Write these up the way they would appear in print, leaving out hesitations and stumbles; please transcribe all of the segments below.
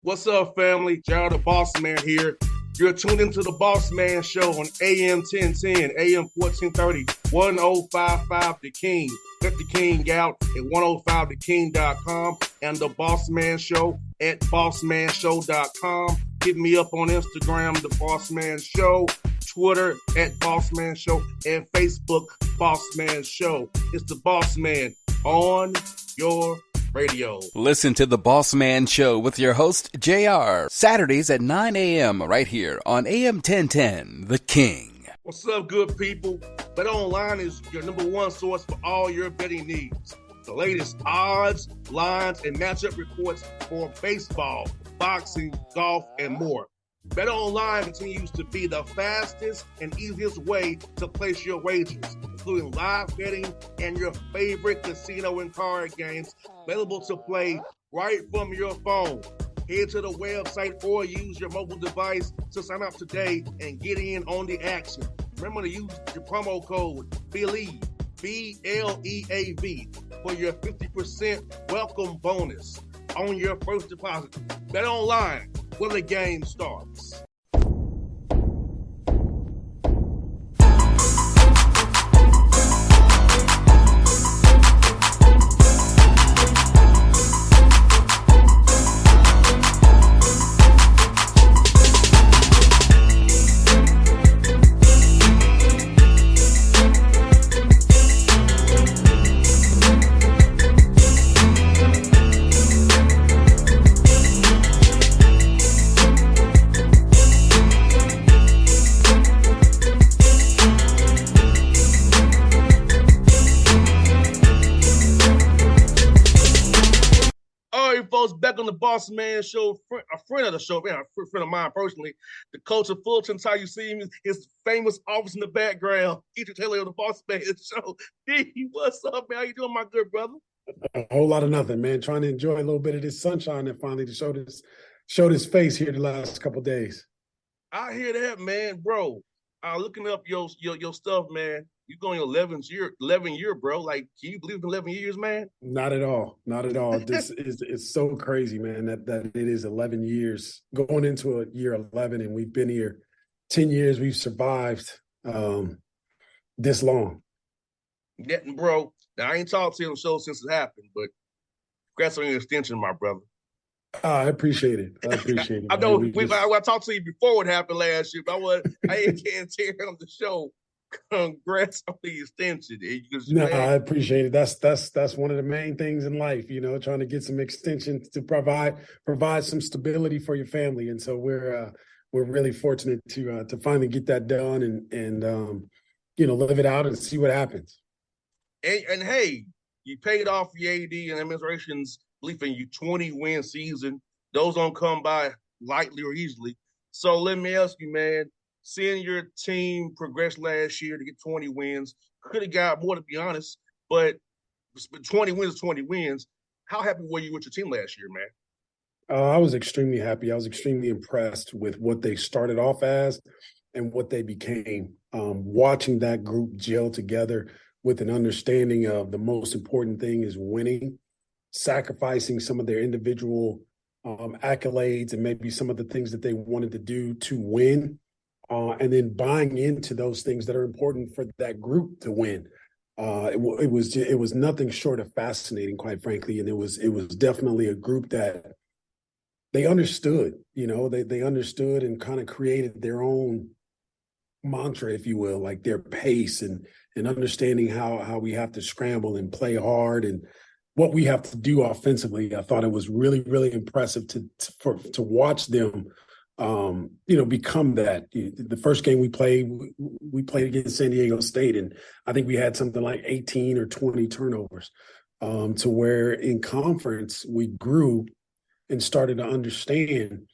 What's up, family? Gerald the Bossman here. You're tuned into the Bossman Show on AM 1010, AM 1430, 1055 The King. Let the King out at 105theking.com and the Bossman Show at bossmanshow.com. Hit me up on Instagram, The Bossman Show, Twitter at Bossman Show, and Facebook, Bossman Show. It's the Bossman on your radio. Listen to the Bossman Show with your host, JR, Saturdays at 9 a.m. right here on AM 1010, The King. What's up, good people? BetOnline is your number one source for all your betting needs. The latest odds, lines, and matchup reports for baseball, boxing, golf, and more. BetOnline continues to be the fastest and easiest way to place your wagers, including live betting and your favorite casino and card games available to play right from your phone. Head to the website or use your mobile device to sign up today and get in on the action. Remember to use your promo code BELIEVE, BLEAV, for your 50% welcome bonus on your first deposit. BetOnline, where the game starts. Back on the Bossman Show, a friend of the show, man, a friend of mine personally, the coach of Fulton. How you see him, his famous office in the background, Dedrique Taylor of the Bossman Show. D, what's up, man? How you doing, my good brother? A whole lot of nothing, man. Trying to enjoy a little bit of this sunshine that finally showed his face here the last couple of days. I hear that, man, bro. Looking up your stuff, man. You going your 11th year, bro. Like, can you believe in 11 years, man? Not at all. Not at all. This it's so crazy, man, that it is 11 years going into a year 11, and we've been here 10 years. We've survived this long. Yeah, bro. Now, I ain't talked to you on the show since it happened, but congrats on your extension, my brother. I appreciate it. I know I talked to you before it happened last year, but I can't tear on the show. Congrats on the extension. No, I appreciate it. That's one of the main things in life, trying to get some extensions to provide some stability for your family. And so we're really fortunate to finally get that done and live it out and see what happens. And hey, you paid off the AD and administration's belief in you 20-win season. Those don't come by lightly or easily. So let me ask you, man. Seeing your team progress last year to get 20 wins, could have got more, to be honest, but 20 wins is 20 wins. How happy were you with your team last year, man? I was extremely happy. I was extremely impressed with what they started off as and what they became. Watching that group gel together with an understanding of the most important thing is winning, sacrificing some of their individual accolades and maybe some of the things that they wanted to do to win. And then buying into those things that are important for that group to win. It was nothing short of fascinating, quite frankly. And it was definitely a group that they understood, they understood and kind of created their own mantra, if you will, like their pace and understanding how we have to scramble and play hard and what we have to do offensively. I thought it was really, really impressive to watch them become that. The first game we played against San Diego State, and I think we had something like 18 or 20 turnovers, to where in conference we grew and started to understand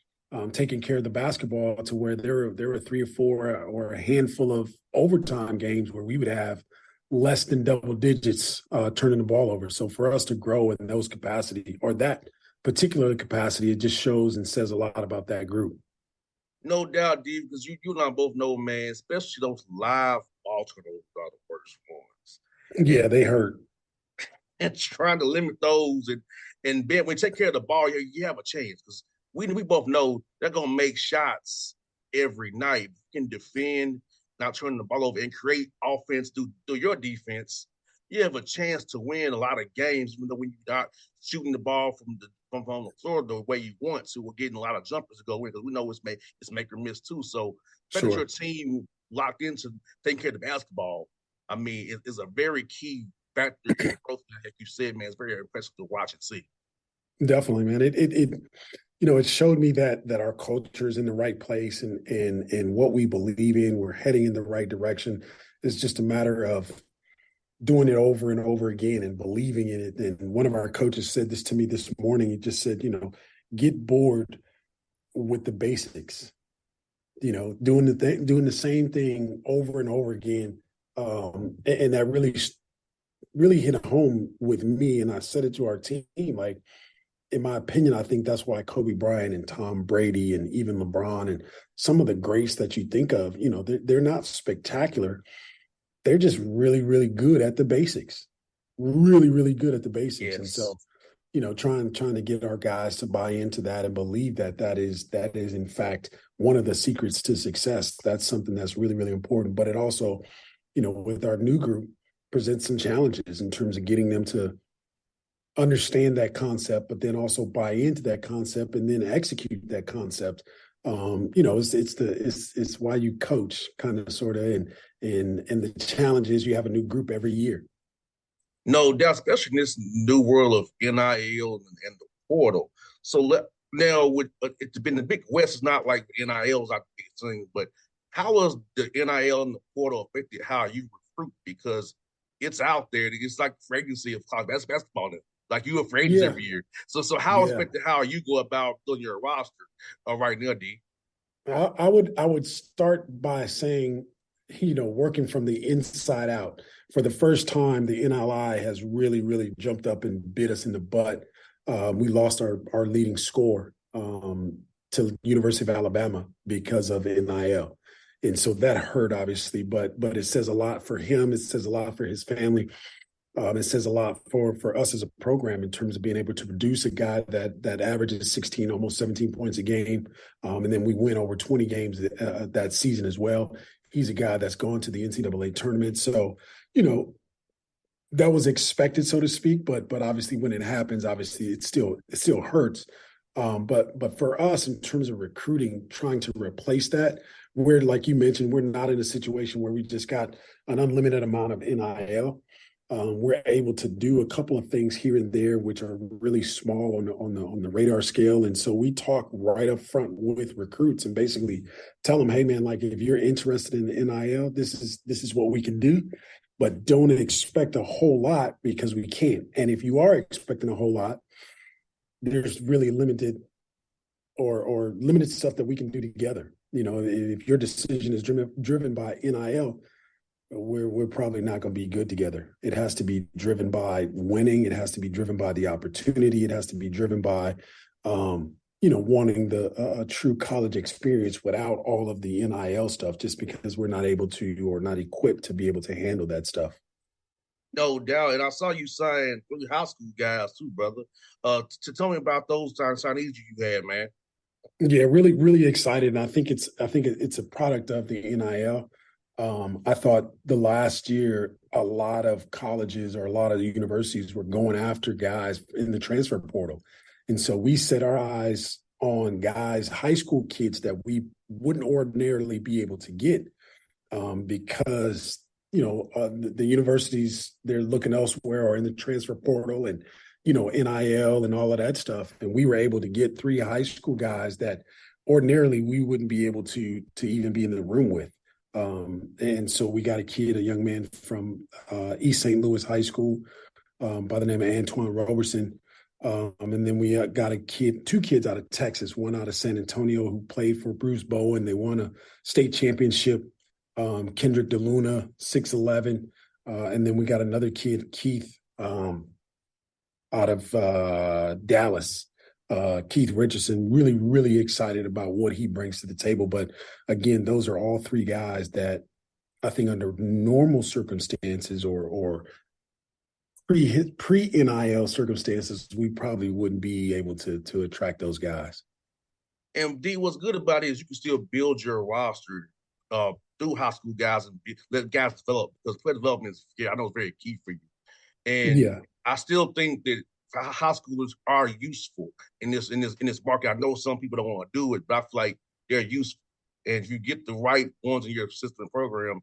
taking care of the basketball to where there were 3 or 4 or a handful of overtime games where we would have less than double digits turning the ball over. So for us to grow in those capacity or that particular capacity, it just shows and says a lot about that group. No doubt, D, because you and I both know, man, especially those live ball turnovers are the worst ones. Yeah, they hurt. And trying to limit those and Ben, when you take care of the ball, you have a chance because we both know they're gonna make shots every night. You can defend, not turning the ball over, and create offense through your defense. You have a chance to win a lot of games, even though when you're not shooting the ball from the floor the way you want to, we're getting a lot of jumpers to go in because we know it's make or miss too. So the fact that Sure. your team locked into taking care of the basketball, I mean, is a very key factor to the growth. Like you said, man, it's very impressive to watch and see. Definitely, man. It showed me that our culture is in the right place and what we believe in, we're heading in the right direction. It's just a matter of doing it over and over again and believing in it. And one of our coaches said this to me this morning. He just said, get bored with the basics, doing the same thing over and over again. And that really hit home with me. And I said it to our team, like, in my opinion, I think that's why Kobe Bryant and Tom Brady and even LeBron and some of the greats that you think of, they're not spectacular. They're just really, really good at the basics. Really, really good at the basics. Yes. And so, trying to get our guys to buy into that and believe that is in fact one of the secrets to success. That's something that's really, really important. But it also, with our new group, presents some challenges in terms of getting them to understand that concept, but then also buy into that concept and then execute that concept. It's why you coach, kind of, sort of, and the challenge is you have a new group every year. No doubt, especially in this new world of NIL and the portal. So now, it's been the Big West is not like the NILs I've been saying, but how has the NIL and the portal affected how you recruit? Because it's out there. It's like the fragrancy of college basketball. Like you have fragrancy every year. So how affected how you go about doing your roster right now, D? I would start by saying, working from the inside out. For the first time, the NLI has really, really jumped up and bit us in the butt. We lost our leading scorer to University of Alabama because of NIL. And so that hurt, obviously, but it says a lot for him. It says a lot for his family. It says a lot for us as a program in terms of being able to produce a guy that averages 16, almost 17 points a game. And then we win over 20 games that season as well. He's a guy that's gone to the NCAA tournament. So, that was expected, so to speak. But obviously when it happens, obviously it still hurts. But for us, in terms of recruiting, trying to replace that, we're, like you mentioned, we're not in a situation where we just got an unlimited amount of NIL. We're able to do a couple of things here and there, which are really small on the radar scale. And so we talk right up front with recruits and basically tell them, hey man, like, if you're interested in the NIL, this is what we can do, but don't expect a whole lot because we can't. And if you are expecting a whole lot, there's really limited or limited stuff that we can do together. If your decision is driven by NIL, we're probably not going to be good together. It has to be driven by winning. It has to be driven by the opportunity. It has to be driven by, wanting a true college experience without all of the NIL stuff, just because we're not able to or not equipped to be able to handle that stuff. No doubt. And I saw you sign 3 high school guys too, brother. To tell me about those signees you had, man. Yeah, really, really excited. And I think it's a product of the NIL. I thought the last year, a lot of colleges or a lot of universities were going after guys in the transfer portal. And so we set our eyes on guys, high school kids that we wouldn't ordinarily be able to get because, the universities, they're looking elsewhere or in the transfer portal and, NIL and all of that stuff. And we were able to get 3 high school guys that ordinarily we wouldn't be able to even be in the room with. And so we got a young man from East St. Louis High School by the name of Antoine Roberson. And then we got 2 kids out of Texas, one out of San Antonio who played for Bruce Bowen. They won a state championship, Kendrick DeLuna, 6'11". And then we got another kid, Keith, out of Dallas. Keith Richardson, really, really excited about what he brings to the table. But again, those are all 3 guys that I think under normal circumstances or pre-NIL circumstances, we probably wouldn't be able to attract those guys. And D, what's good about it is you can still build your roster through high school guys and let guys develop, because player development is, I know, it's very key for you. And Yeah. I still think that high schoolers are useful in this market. I know some people don't want to do it, but I feel like they're useful. And if you get the right ones in your system program,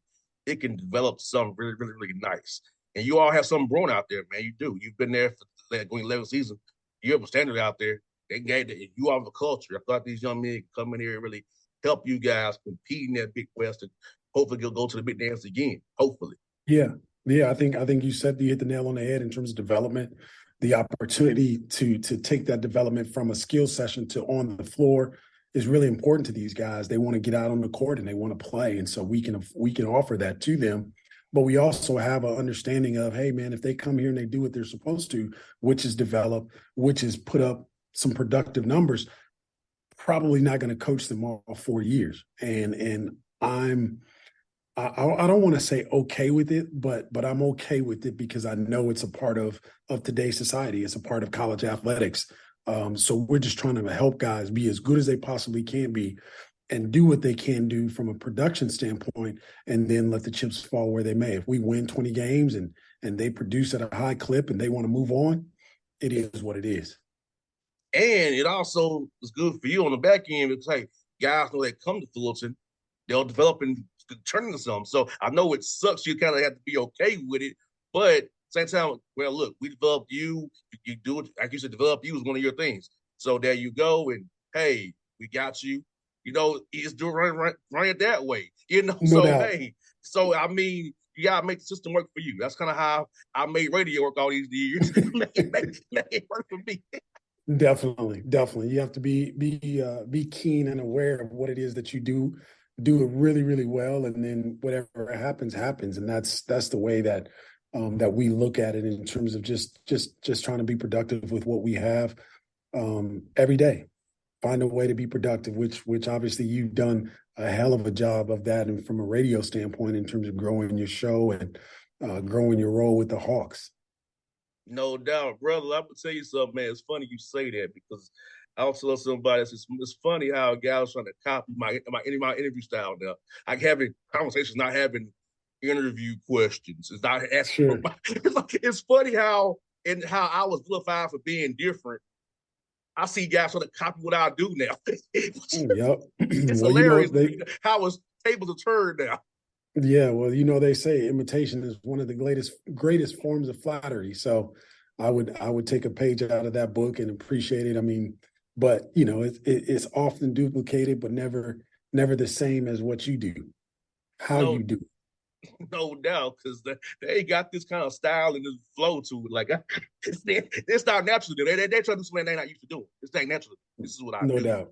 it can develop something really, really, really nice. And you all have something brewing out there, man. You do. You've been there for going 11 seasons. You have a standard out there. They gave it. You are the culture. I thought these young men could come in here and really help you guys compete in that Big West, and hopefully you'll go to the big dance again. Hopefully. Yeah. Yeah. I think you hit the nail on the head in terms of development, the opportunity to take that development from a skill session to on the floor is really important to these guys. They want to get out on the court and they want to play. And so we can offer that to them. But we also have an understanding of, hey, man, if they come here and they do what they're supposed to, which is develop, which is put up some productive numbers, probably not going to coach them all 4 years. And I don't want to say okay with it, but I'm okay with it because I know it's a part of today's society. It's a part of college athletics. So we're just trying to help guys be as good as they possibly can be and do what they can do from a production standpoint, and then let the chips fall where they may. If we win 20 games and they produce at a high clip and they want to move on, it is what it is. And it also is good for you on the back end because, hey, guys know they come to Fullerton, they'll develop and turn into something. So I know it sucks. You kind of have to be okay with it. But same time, well, look, we developed you. You do it. Like you said, develop you is one of your things. So there you go. And, hey, we got you. It's doing run it that way. No So, doubt. hey, so, I mean, you got to make the system work for you. That's kind of how I made radio work all these years. make it work for me. Definitely. You have to be keen and aware of what it is that you do it really, really well, and then whatever happens, and that's the way that that we look at it in terms of just trying to be productive with what we have every day. Find a way to be productive, which obviously you've done a hell of a job of that, and from a radio standpoint, in terms of growing your show and growing your role with the Hawks. No doubt, brother. I'm gonna tell you something, man. It's funny you say that because I was telling somebody it's funny how a guy was trying to copy my interview style now. Like having conversations, not having interview questions. It's not asking Sure. for it's funny how I was vilified for being different. I see guys trying to copy what I do now. Yep. It's Well, hilarious how it's tables are turned now. yeah, well, they say imitation is one of the greatest forms of flattery. So I would take a page out of that book and appreciate it. I mean, but it's often duplicated, but never the same as what you do, how No, you do. no doubt, because they got this kind of style and this flow to it. Like it's not natural. They're trying to do something they're not used to doing. It's not natural. This is what I No do. doubt.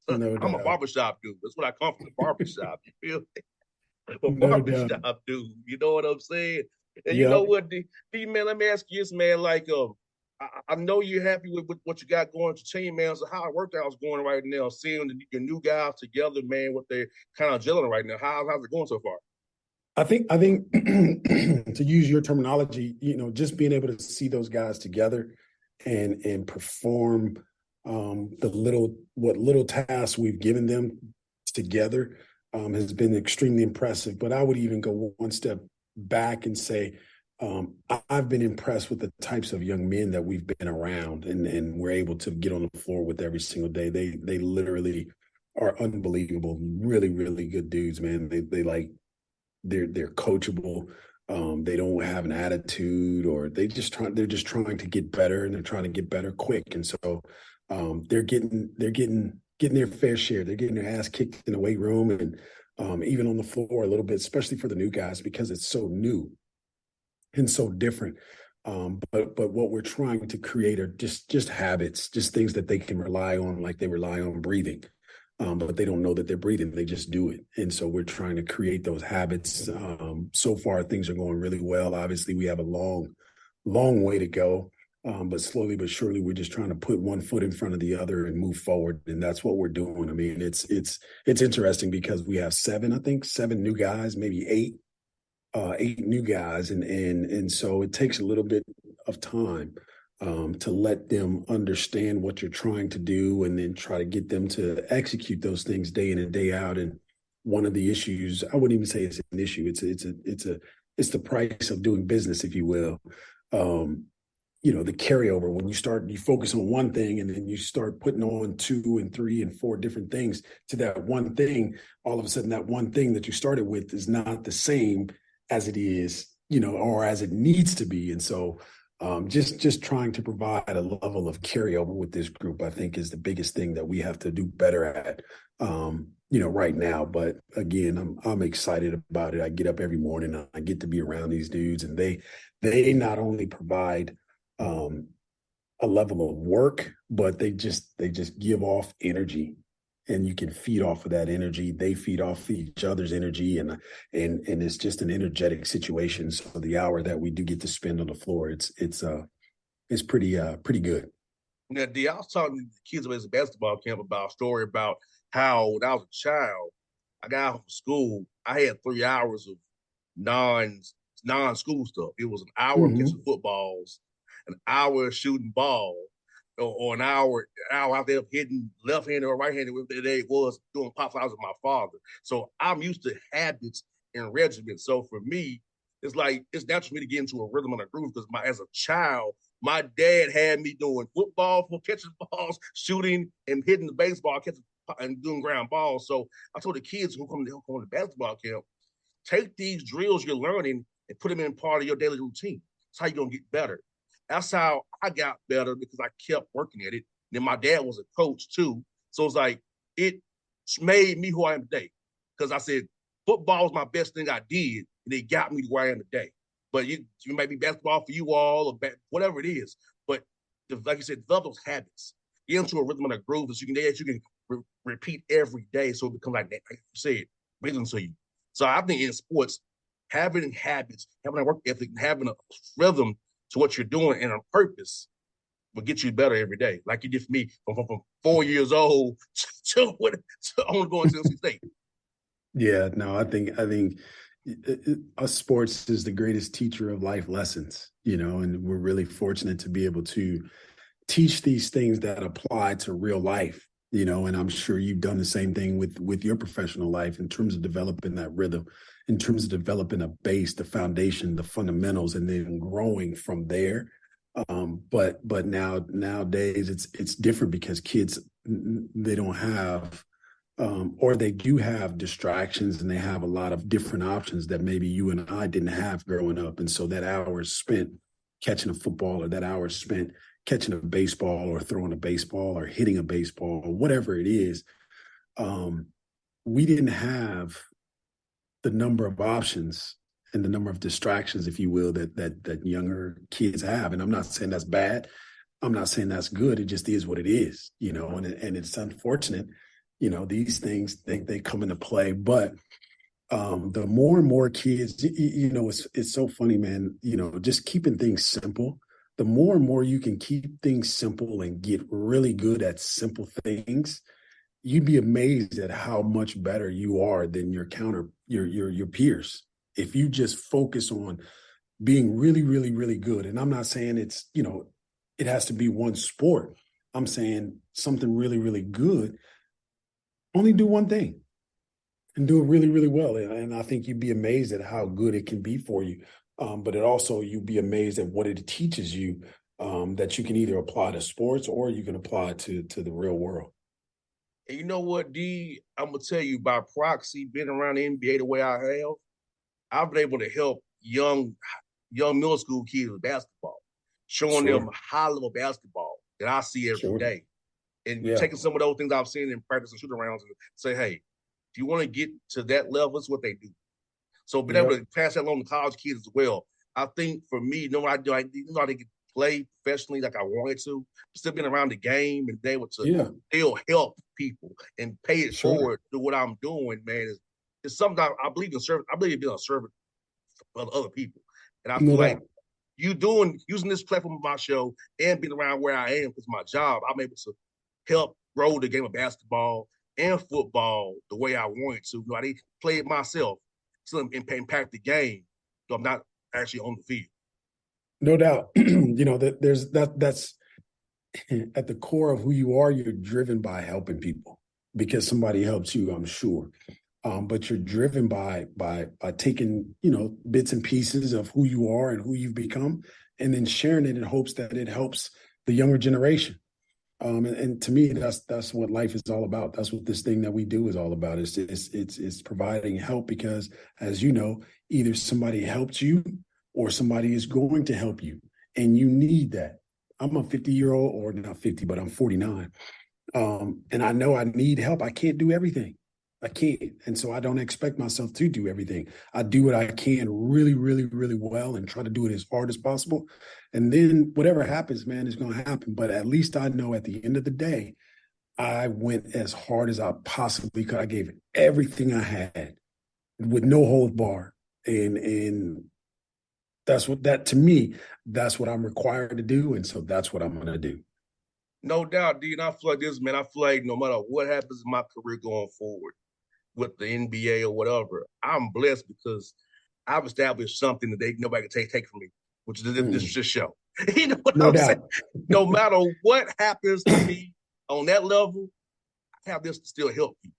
No I'm a doubt. barbershop dude. That's what I come from, the barbershop. You feel me? I'm a No doubt. barbershop dude. You know what I'm saying? And you know Yep. what, D man, let me ask you this, man. Like, I know you're happy with what you got going to team, man. So how workouts going right now? Seeing your new guys together, man, what they're kind of gelling right now. How's it going so far? I think to use your terminology, just being able to see those guys together and perform what little tasks we've given them together has been extremely impressive. But I would even go one step back and say I've been impressed with the types of young men that we've been around and we're able to get on the floor with every single day. They literally are unbelievable, really, really good dudes, man. They're coachable. They don't have an attitude, or they're just trying to get better, and they're trying to get better quick. And so they're getting their fair share. They're getting their ass kicked in the weight room and even on the floor a little bit, especially for the new guys, because it's so new and so different. But what we're trying to create are just habits, just things that they can rely on, like they rely on breathing. But they don't know that they're breathing. They just do it. And so we're trying to create those habits. So far, things are going really well. Obviously, we have a long way to go. But slowly but surely, we're just trying to put one foot in front of the other and move forward. And that's what we're doing. I mean, it's interesting because we have seven new guys, maybe eight new guys. And so it takes a little bit of time to let them understand what you're trying to do and then try to get them to execute those things day in and day out. And one of the issues, I wouldn't even say it's an issue. It's the price of doing business, if you will. The carryover, when you focus on one thing and then you start putting on 2 and 3 and 4 different things to that one thing, all of a sudden that one thing that you started with is not the same as it is, or as it needs to be. And so just trying to provide a level of carryover with this group, I think, is the biggest thing that we have to do better at, right now. But again, I'm excited about it. I get up every morning, I get to be around these dudes, and they not only provide a level of work, but they just give off energy, and you can feed off of that energy. They feed off each other's energy, and it's just an energetic situation. So the hour that we do get to spend on the floor, it's pretty good. Now, D, I was talking to the kids at the basketball camp about a story about how when I was a child, I got out from school, I had 3 hours of non-school stuff. It was an hour of catching footballs, an hour of shooting ball, or an hour out there hitting left-handed or right-handed, whatever the day it was, doing pop fouls with my father. So I'm used to habits and regimens. So for me, it's like it's natural for me to get into a rhythm and a groove because as a child, my dad had me doing football for catching balls, shooting and hitting the baseball, catching and doing ground balls. So I told the kids who come to basketball camp, take these drills you're learning and put them in part of your daily routine. That's how you're going to get better. That's how I got better because I kept working at it. Then my dad was a coach too. So it's like, it made me who I am today. Because I said, football was my best thing I did, and it got me to where I am today. But you might be basketball for you all or whatever it is. But like you said, develop those habits. Get into a rhythm and a groove that you can repeat every day. So it becomes like you said, rhythm to you. So I think in sports, having habits, having a work ethic, having a rhythm to what you're doing and a purpose will get you better every day. Like you did for me from 4 years old to only going to NC State. Yeah, no, I think sports is the greatest teacher of life lessons, and we're really fortunate to be able to teach these things that apply to real life, and I'm sure you've done the same thing with your professional life in terms of developing that rhythm, in terms of developing a base, the foundation, the fundamentals, and then growing from there. But nowadays it's different because kids, they don't have, or they do have distractions, and they have a lot of different options that maybe you and I didn't have growing up. And so that hour spent catching a football, or that hour spent catching a baseball or throwing a baseball or hitting a baseball or whatever it is, we didn't have the number of options and the number of distractions, if you will, that younger kids have. And I'm not saying that's bad. I'm not saying that's good. It just is what it is, and it's unfortunate, these things, they come into play. But the more and more kids, it's so funny, man, just keeping things simple. The more and more you can keep things simple and get really good at simple things, you'd be amazed at how much better you are than your peers. If you just focus on being really, really, really good. And I'm not saying it's, it has to be one sport. I'm saying something really, really good. Only do one thing and do it really, really well. And I think you'd be amazed at how good it can be for you. But you'd be amazed at what it teaches you, that you can either apply to sports or you can apply to the real world. And you know what, D? I'm going to tell you, by proxy, being around the NBA the way I have, I've been able to help young middle school kids with basketball, showing them high-level basketball that I see every day. And taking some of those things I've seen in practice and shoot-arounds and say, hey, if you want to get to that level, it's what they do. So being able to pass that along to college kids as well. I think for me, I didn't play professionally like I wanted to, still being around the game and be able to still help people and pay it forward to what I'm doing, man, is something I believe in service. I believe in being a servant for other people. And I feel like using this platform of my show and being around where I am because my job, I'm able to help grow the game of basketball and football the way I wanted to. I didn't play it myself. So impact the game, so I'm not actually on the field. No doubt. That's at the core of who you are. You're driven by helping people because somebody helps you, I'm sure. But you're driven by taking, bits and pieces of who you are and who you've become, and then sharing it in hopes that it helps the younger generation. And to me, that's what life is all about. That's what this thing that we do is all about. It's providing help because, as you know, either somebody helped you or somebody is going to help you, and you need that. I'm a 50-year-old, or not 50, but I'm 49, and I know I need help. I can't do everything. I can't, and so I don't expect myself to do everything. I do what I can really, really, really well, and try to do it as hard as possible. And then whatever happens, man, is going to happen. But at least I know at the end of the day, I went as hard as I possibly could. I gave everything I had with no hold bar. And to me, that's what I'm required to do. And so that's what I'm going to do. No doubt, D. And I feel like this, man. I feel like no matter what happens in my career going forward with the NBA or whatever, I'm blessed because I've established something that nobody can take from me, which is this show. You know what No I'm doubt. saying? No matter what happens to me on that level, I have this to still help you.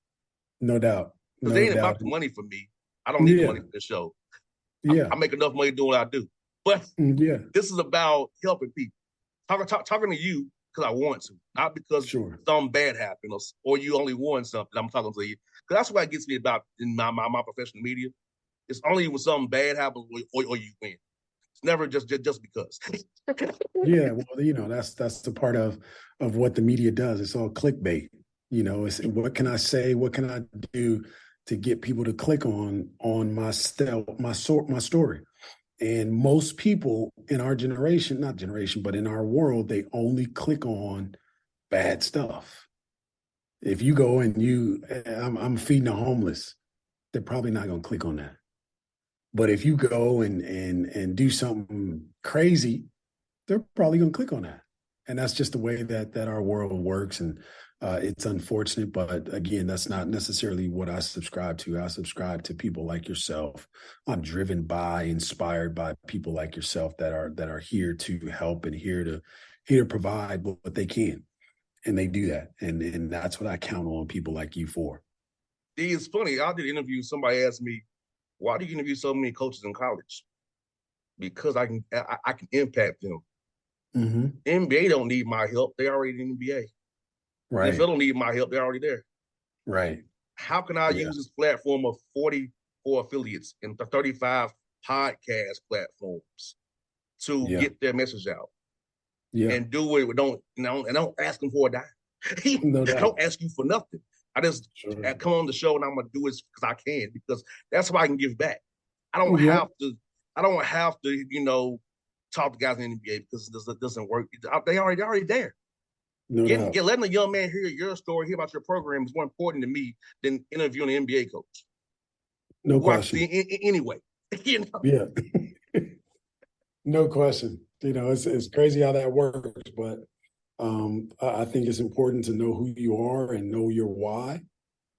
No doubt. Because No it ain't doubt. about the money for me. I don't need the money for this show. Yeah. I make enough money doing what I do. But this is about helping people. Talking to you because I want to, not because something bad happened or you only won something. I'm talking to you because that's what gets me about in my professional media. It's only when something bad happens or you win. It's never just because. Yeah, well, that's the part of what the media does. It's all clickbait. It's what can I say? What can I do to get people to click on my story? And most people in our generation, not generation, but in our world, they only click on bad stuff. If you go and I'm feeding the homeless, they're probably not going to click on that. But if you go and do something crazy, they're probably going to click on that. And that's just the way that our world works. And it's unfortunate, but again, that's not necessarily what I subscribe to. I subscribe to people like yourself. I'm driven by, inspired by people like yourself that are here to help and here to provide what they can. And they do that. And that's what I count on people like you for. It's funny. I did an interview. Somebody asked me, why do you interview so many coaches in college? Because I can impact them. Mm-hmm. NBA don't need my help. They already in the NBA. Right. NFL don't need my help. They're already there. Right. How can I use this platform of 44 affiliates and 35 podcast platforms to get their message out? Yeah. And do it. Don't ask them for a dime. No doubt. I don't ask you for nothing. I just come on the show and I'm gonna do it because I can, because that's why I can give back. I don't have to, talk to guys in the NBA because it doesn't work. They're already there. No doubt. Letting a young man hear your story, hear about your program is more important to me than interviewing an NBA coach. No question. Anyway, Yeah. No question. It's crazy how that works, but I think it's important to know who you are and know your why,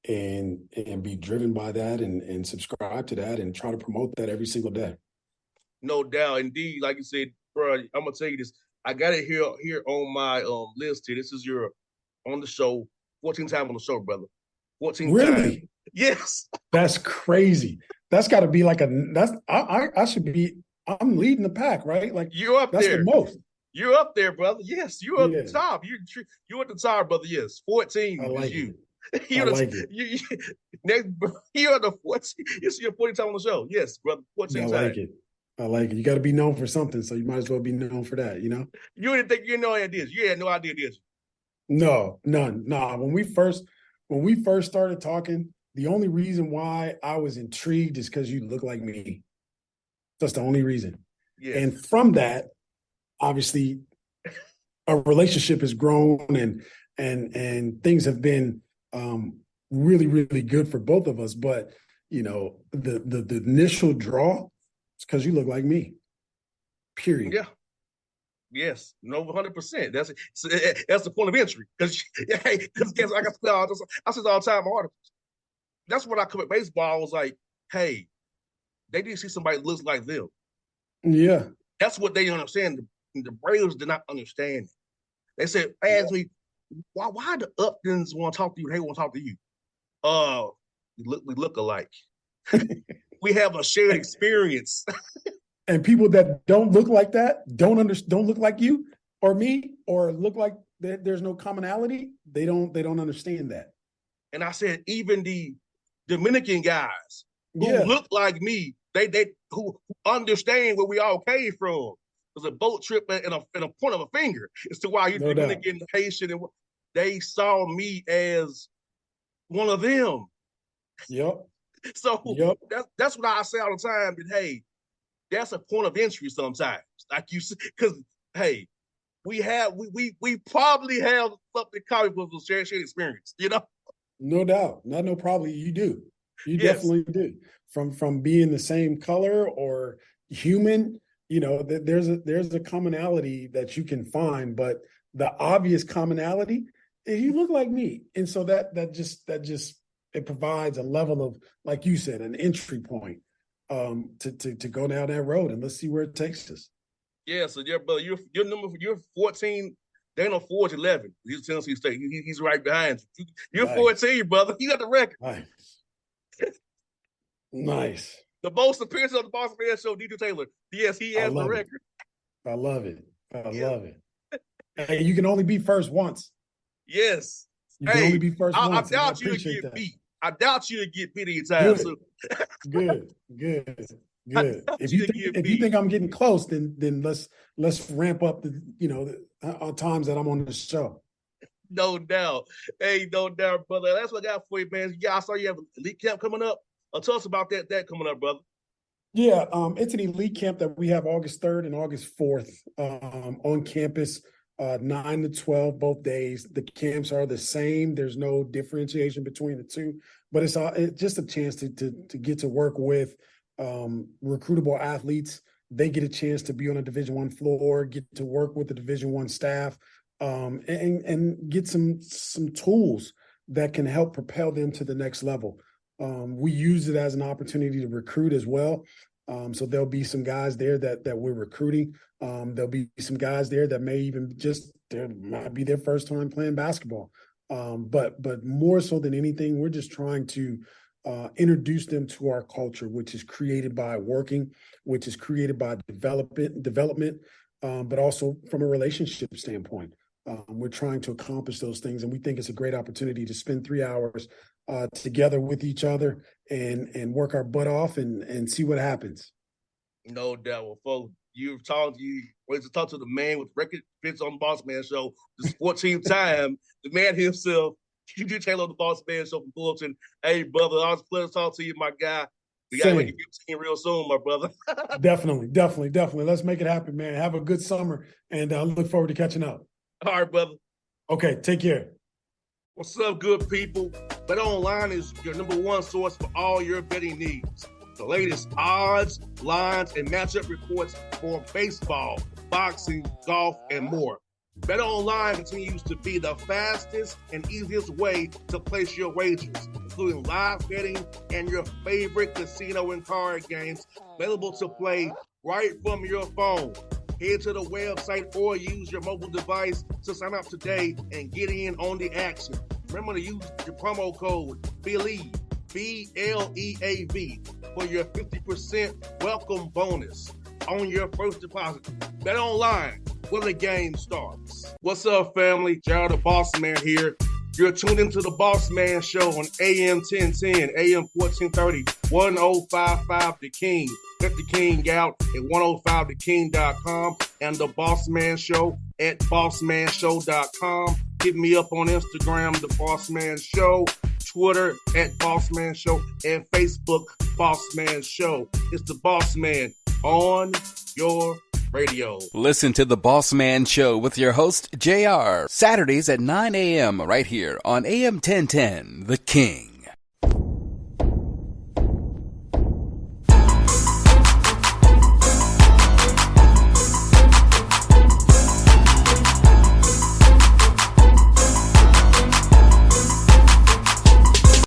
and be driven by that and subscribe to that and try to promote that every single day. No doubt. Indeed, like you said, bro, I'm gonna tell you this. I got it here on my list here. This is your on the show, 14 times on the show, brother. 14 really? times. Yes. That's crazy. That's got to be like I should be. I'm leading the pack, right? Like you're up that's there. The most. You're up there, brother. Yes, you're at the top. You're at the top, brother. Yes, 14 is you. I like it. You're the 14. This is your 40 time on the show. Yes, brother. 14 times. I like it. I like it. You got to be known for something, so you might as well be known for that. You didn't think you had no idea. You had no idea, did you? No, none. Nah. When we first started talking, the only reason why I was intrigued is because you look like me. That's the only reason. Yeah. And from that, obviously, a relationship has grown and things have been really, really good for both of us. But the initial draw is because you look like me. Period. Yeah. Yes, no, 100%. That's the point of entry. Because like I said all the time in articles. That's what I come at baseball. I was like, hey, they didn't see somebody that looks like them. Yeah. That's what they understand. The Braves did not understand it. They said, ask me, why the Uptons want to talk to you? They want to talk to you. We look alike. We have a shared experience. And people that don't look like that, don't look like you or me, or look like there's no commonality, they don't understand that. And I said, even the Dominican guys who look like me, they who understand where we all came from. There's a boat trip and a point of a finger as to why you're Dominican, Haitian, and they saw me as one of them. Yep. So that's what I say all the time. That hey, that's a point of entry sometimes. Like you see, because hey, we probably have something common with a shared experience. No doubt. No, probably you do. You definitely do. From being the same color or human, there's a commonality that you can find, but the obvious commonality is you look like me. And so that just it provides a level of, like you said, an entry point to go down that road, and let's see where it takes us. Yeah, so brother, you're 14. Dana Ford's 11. He's Tennessee State. He's right behind you. You're nice. 14, brother. You got the record. Nice. The most appearances on the Bossman Show, D.J. Taylor. Yes, he has the record. I love it. I love it. Hey, you can only be first once. Yes. You can only be first once. I doubt you to get beat. I doubt you to get beat anytime soon. Good. If you think I'm getting close, then let's ramp up the times that I'm on the show. No doubt. Hey, no doubt, brother. That's what I got for you, man. Yeah, I saw you have an elite camp coming up. Tell us about that coming up, brother. Yeah, it's an elite camp that we have August 3rd and August 4th on campus, 9 to 12 both days. The camps are the same. There's no differentiation between the two, but it's just a chance to get to work with recruitable athletes. They get a chance to be on a Division I floor, get to work with the Division I staff, and get some tools that can help propel them to the next level. We use it as an opportunity to recruit as well. So there'll be some guys there that we're recruiting. There'll be some guys there that may even might be their first time playing basketball. But more so than anything, we're just trying to introduce them to our culture, which is created by working, which is created by development, but also from a relationship standpoint. We're trying to accomplish those things, and we think it's a great opportunity to spend 3 hours together with each other and work our butt off and see what happens. No doubt. Well, folks, you've talked to the man with record fits on the Bossman Show. This 14th time, the man himself, D.J. Taylor on the Bossman Show from Fulton. Hey, brother, always a pleasure to talk to you, my guy. We got to make it team real soon, my brother. Definitely. Let's make it happen, man. Have a good summer, and I look forward to catching up. All right, brother. Okay, take care. What's up, good people? BetOnline is your number one source for all your betting needs. The latest odds, lines, and matchup reports for baseball, boxing, golf, and more. BetOnline continues to be the fastest and easiest way to place your wagers, including live betting and your favorite casino and card games available to play right from your phone. Head to the website or use your mobile device to sign up today and get in on the action. Remember to use your promo code BELIEVE, BLEAV, for your 50% welcome bonus on your first deposit. Bet online where the game starts. What's up, family? Jared the Bossman here. You're tuned into the Bossman Show on AM 1010, AM 1430, 1055 The King. Check The King out at 105theking.com and the Bossman Show at bossmanshow.com. Hit me up on Instagram, The Bossman Show, Twitter at Bossman Show, and Facebook, Bossman Show. It's the Bossman on your radio. Listen to the Bossman Show with your host, JR, Saturdays at 9 a.m. right here on AM 1010, The King.